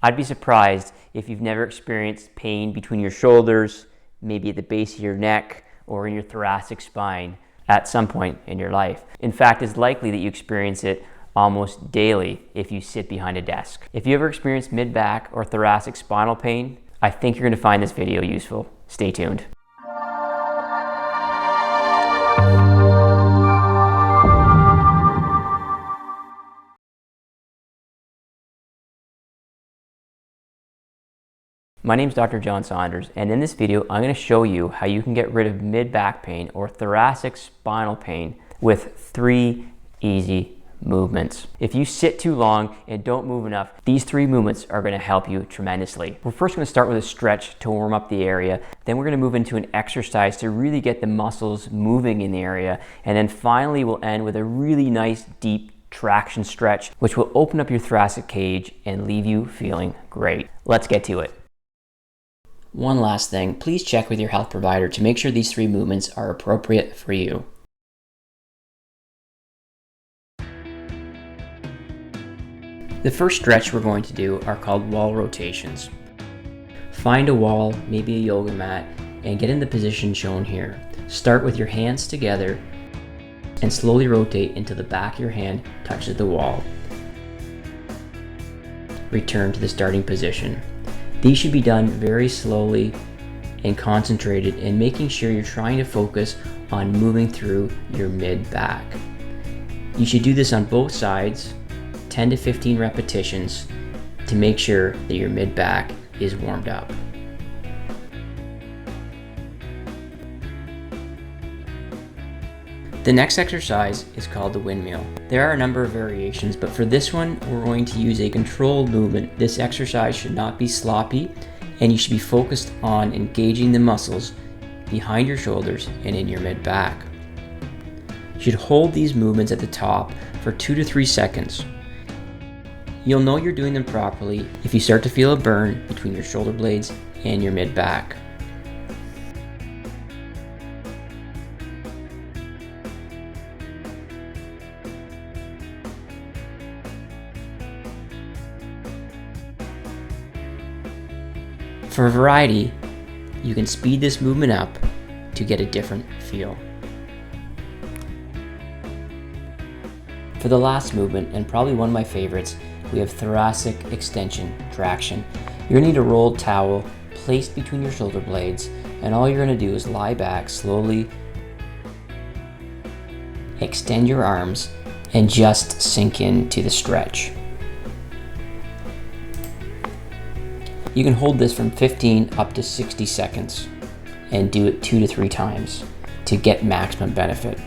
I'd be surprised if you've never experienced pain between your shoulders, maybe at the base of your neck or in your thoracic spine at some point in your life. In fact, it's likely that you experience it almost daily if you sit behind a desk. If you ever experienced mid-back or thoracic spinal pain, I think you're going to find this video useful. Stay tuned. My name is Dr. Jon Saunders, and in this video I'm going to show you how you can get rid of mid-back pain or thoracic spinal pain with 3 easy movements. If you sit too long and don't move enough, these 3 movements are going to help you tremendously. We're first going to start with a stretch to warm up the area, then we're going to move into an exercise to really get the muscles moving in the area, and then finally we'll end with a really nice deep traction stretch, which will open up your thoracic cage and leave you feeling great. Let's get to it. One last thing, please check with your health provider to make sure these 3 movements are appropriate for you. The first stretch we're going to do are called wall rotations. Find a wall, maybe a yoga mat, and get in the position shown here. Start with your hands together and slowly rotate until the back of your hand touches the wall. Return to the starting position. These should be done very slowly and concentrated, and making sure you're trying to focus on moving through your mid-back. You should do this on both sides, 10 to 15 repetitions, to make sure that your mid-back is warmed up. The next exercise is called the windmill. There are a number of variations, but for this one, we're going to use a controlled movement. This exercise should not be sloppy, and you should be focused on engaging the muscles behind your shoulders and in your mid-back. You should hold these movements at the top for 2 to 3 seconds. You'll know you're doing them properly if you start to feel a burn between your shoulder blades and your mid-back. For a variety, you can speed this movement up to get a different feel. For the last movement, and probably one of my favorites, we have thoracic extension traction. You're going to need a rolled towel placed between your shoulder blades, and all you're going to do is lie back slowly, extend your arms, and just sink into the stretch. You can hold this from 15 up to 60 seconds and do it 2 to 3 times to get maximum benefit.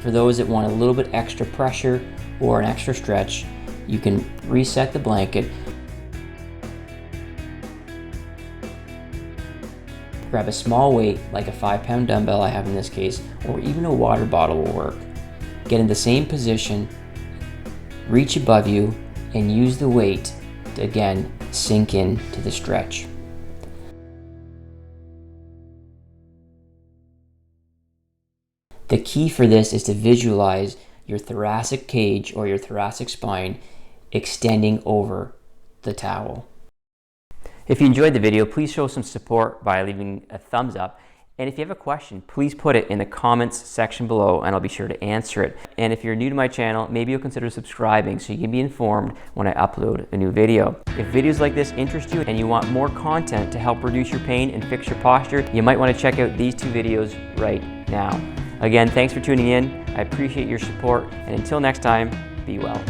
For those that want a little bit extra pressure or an extra stretch, you can reset the blanket, grab a small weight like a 5-pound dumbbell I have in this case, or even a water bottle will work. Get in the same position, reach above you, and use the weight to again sink into the stretch. The key for this is to visualize your thoracic cage or your thoracic spine extending over the towel. If you enjoyed the video, please show some support by leaving a thumbs up. And if you have a question, please put it in the comments section below and I'll be sure to answer it. And if you're new to my channel, maybe you'll consider subscribing so you can be informed when I upload a new video. If videos like this interest you and you want more content to help reduce your pain and fix your posture, you might want to check out these 2 videos right now. Again, thanks for tuning in. I appreciate your support, and until next time, be well.